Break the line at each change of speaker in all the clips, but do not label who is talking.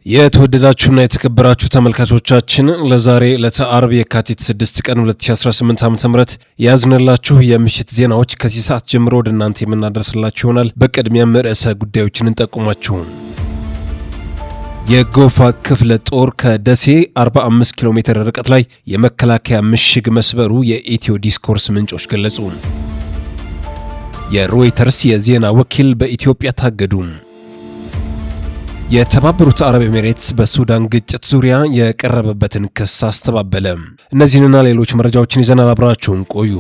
የተወደዳችሁና የተከበራችሁ ተመልካቾቻችን ለዛሬ ለተአርብ የካቲት 6 ቀን 2018 ዓ.ም ያዝነላችሁ የምሽት ዜናዎች ከዚህ ሰዓት ጀምሮ ወደ እናንተ የምናደርስላችሁ ይሆናል። በቅድሚያም ርዕሰ ጉዳዮችን እንጠቁማችሁ። የጎፋ ክፍለ ጦር ከደሴ 45 ኪሎ ሜትር ርቀት ላይ የመከላከያ ምሽግ መስበሩ የኢትዮ ዲስኮርስ ምንጮች ገለጹ። የሮይተርስ የዜና ወኪል በኢትዮጵያ ታገዱ። የተባበሩት አረብ ኤሚሬትስ በሱዳን ግጭት ዙሪያ የቀረበበትን ክስ አስተባበለ። እነዚህንና ሌሎች መረጃዎችን ይዘናል። አብራችሁን ቆዩ።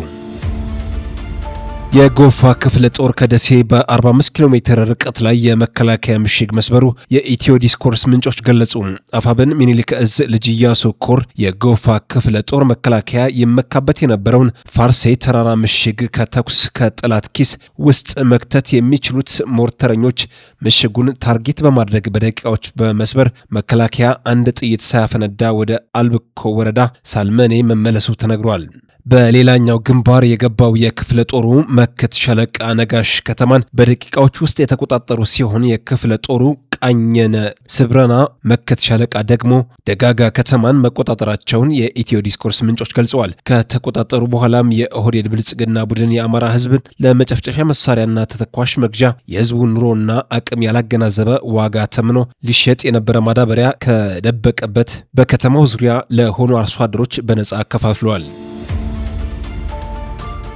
የጎፋ ክፍለ ጦር ከደሴ በ45 ኪሎ ሜትር ርቀት ላይ የመከላከያ ምሽግ መስበሩ የኢትዮ ዲስኮርስ ምንጮች ገለጹ። አፋብን ሚኒሊክ እዝ ልጅ ኢያሱ ኮር የጎፋ ክፍለ ጦር መከላከያ ይመካበት የነበረውን ፋርሴ ተራራ ምሽግ ከተኩስ ከጠላት ኪስ ውስጥ መክተት የሚችሉት ሞርተረኞች ምሽጉን ታርጌት በማድረግ በደቂቃዎች በመስበር መከላከያ አንድ ጥይት ሳያፈነዳ ወደ አልብኮ ወረዳ ሳልመኔ መመለሱ ተነግሯል። በሌላኛው ግንባር የገባው የክፍለ ጦሩ መክት ሸለቃ ነጋሽ ከተማን በደቂቃዎች ውስጥ የተቆጣጠሩ ሲሆን የክፍለ ጦሩ ቃኘነ ስብረና መክት ሸለቃ ደግሞ ደጋጋ ከተማን መቆጣጠራቸውን የኢትዮ ዲስኮርስ ምንጮች ገልጸዋል። ከተቆጣጠሩ በኋላም የኦህዴድ ብልጽግና ቡድን የአማራ ሕዝብን ለመጨፍጨፊያ መሳሪያና ተተኳሽ መግዣ የሕዝቡን ኑሮና አቅም ያላገናዘበ ዋጋ ተምኖ ሊሸጥ የነበረ ማዳበሪያ ከደበቀበት በከተማው ዙሪያ ለሆኑ አርሶ አደሮች በነጻ አከፋፍለዋል።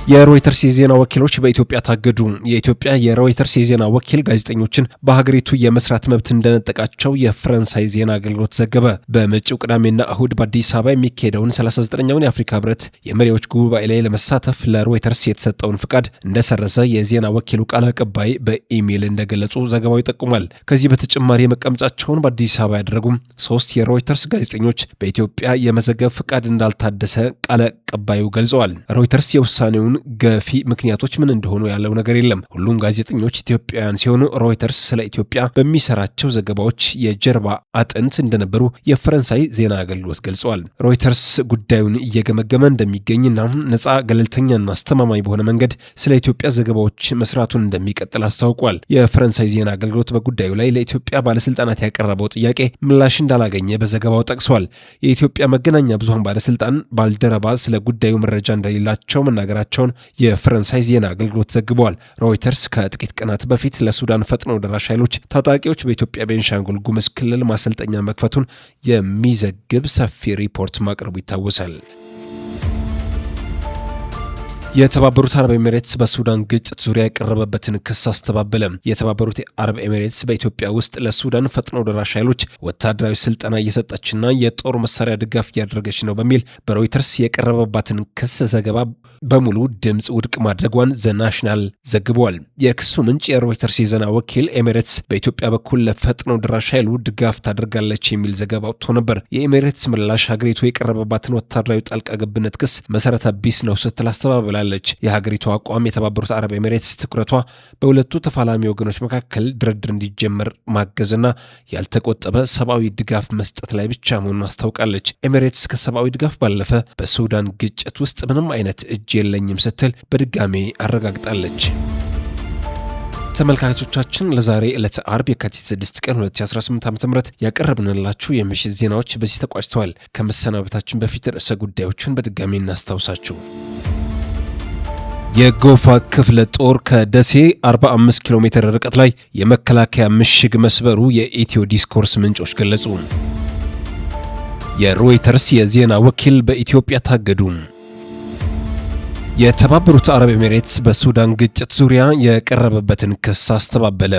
የሮይተርስ የዜና ወኪሎች በኢትዮጵያ ታገዱ። የኢትዮጵያ የሮይተርስ የዜና ወኪል ጋዜጠኞችን በሀገሪቱ የመስራት መብት እንደነጠቃቸው የፈረንሳይ ዜና አገልግሎት ዘገበ። በመጪው ቅዳሜና እሁድ በአዲስ አበባ የሚካሄደውን 39ኛውን የአፍሪካ ህብረት የመሪዎች ጉባኤ ላይ ለመሳተፍ ለሮይተርስ የተሰጠውን ፍቃድ እንደሰረዘ የዜና ወኪሉ ቃል አቀባይ በኢሜይል እንደገለጹ ዘገባው ይጠቁማል። ከዚህ በተጨማሪ መቀመጫቸውን በአዲስ አበባ ያደረጉም 3 የሮይተርስ ጋዜጠኞች በኢትዮጵያ የመዘገብ ፍቃድ እንዳልታደሰ ቃል አቀባዩ ገልጸዋል። ሮይተርስ የውሳኔውን ገፊ ምክንያቶች ምን እንደሆኑ ያለው ነገር የለም። ሁሉም ጋዜጠኞች ኢትዮጵያውያን ሲሆኑ ሮይተርስ ስለ ኢትዮጵያ በሚሰራቸው ዘገባዎች የጀርባ አጥንት እንደነበሩ የፈረንሳይ ዜና አገልግሎት ገልጸዋል። ሮይተርስ ጉዳዩን እየገመገመ እንደሚገኝና ነፃ ገለልተኛና አስተማማኝ በሆነ መንገድ ስለ ኢትዮጵያ ዘገባዎች መስራቱን እንደሚቀጥል አስታውቋል። የፈረንሳይ ዜና አገልግሎት በጉዳዩ ላይ ለኢትዮጵያ ባለስልጣናት ያቀረበው ጥያቄ ምላሽ እንዳላገኘ በዘገባው ጠቅሷል። የኢትዮጵያ መገናኛ ብዙሃን ባለስልጣን ባልደረባ ስለ ጉዳዩ መረጃ እንደሌላቸው መናገራቸው የፈረንሳይ ዜና አገልግሎት ዘግቧል። ሮይተርስ ከጥቂት ቀናት በፊት ለሱዳን ፈጥኖ ደራሽ ኃይሎች ታጣቂዎች በኢትዮጵያ ቤንሻንጉል ጉሙዝ ክልል ማሰልጠኛ መክፈቱን የሚዘግብ ሰፊ ሪፖርት ማቅረቡ ይታወሳል። የተባበሩት አረብ ኤሚሬትስ በሱዳን ግጭት ዙሪያ የቀረበበትን ክስ አስተባበለ። የተባበሩት አረብ ኤሚሬትስ በኢትዮጵያ ውስጥ ለሱዳን ፈጥኖ ደራሽ ኃይሎች ወታደራዊ ስልጠና እየሰጠችና የጦር መሳሪያ ድጋፍ እያደረገች ነው በሚል በሮይተርስ የቀረበባትን ክስ ዘገባ በሙሉ ድምፅ ውድቅ ማድረጓን ዘናሽናል ዘግቧል። የክሱ ምንጭ የሮይተርስ የዜና ወኪል ኤሚሬትስ በኢትዮጵያ በኩል ለፈጥኖ ደራሽ ኃይሉ ድጋፍ ታደርጋለች የሚል ዘገባ ወጥቶ ነበር። የኤሚሬትስ ምላሽ ሀገሪቱ የቀረበባትን ወታደራዊ ጣልቃ ገብነት ክስ መሰረተ ቢስ ነው ስትል አስተባብላለች። የሀገሪቱ አቋም የተባበሩት አረብ ኤሚሬትስ ትኩረቷ በሁለቱ ተፋላሚ ወገኖች መካከል ድርድር እንዲጀመር ማገዝና ያልተቆጠበ ሰብአዊ ድጋፍ መስጠት ላይ ብቻ መሆኑን አስታውቃለች። ኤሚሬትስ ከሰብአዊ ድጋፍ ባለፈ በሱዳን ግጭት ውስጥ ምንም አይነት እጅ የለኝም ስትል በድጋሜ አረጋግጣለች። ተመልካቾቻችን ለዛሬ ዕለተ አርብ የካቲት 6 ቀን 2018 ዓ.ም ያቀረብንላችሁ የምሽት ዜናዎች በዚህ ተቋጭተዋል። ከመሰናበታችን በፊት ርዕሰ ጉዳዮችን በድጋሜ እናስታውሳችሁ። የጎፋ ክፍለ ጦር ከደሴ 45 ኪሎ ሜትር ርቀት ላይ የመከላከያ ምሽግ መስበሩ የኢትዮ ዲስኮርስ ምንጮች ገለጹ። የሮይተርስ የዜና ወኪል በኢትዮጵያ ታገዱ። የተባበሩት አረብ ኤሚሬትስ በሱዳን ግጭት ዙሪያ የቀረበበትን ክስ አስተባበለ።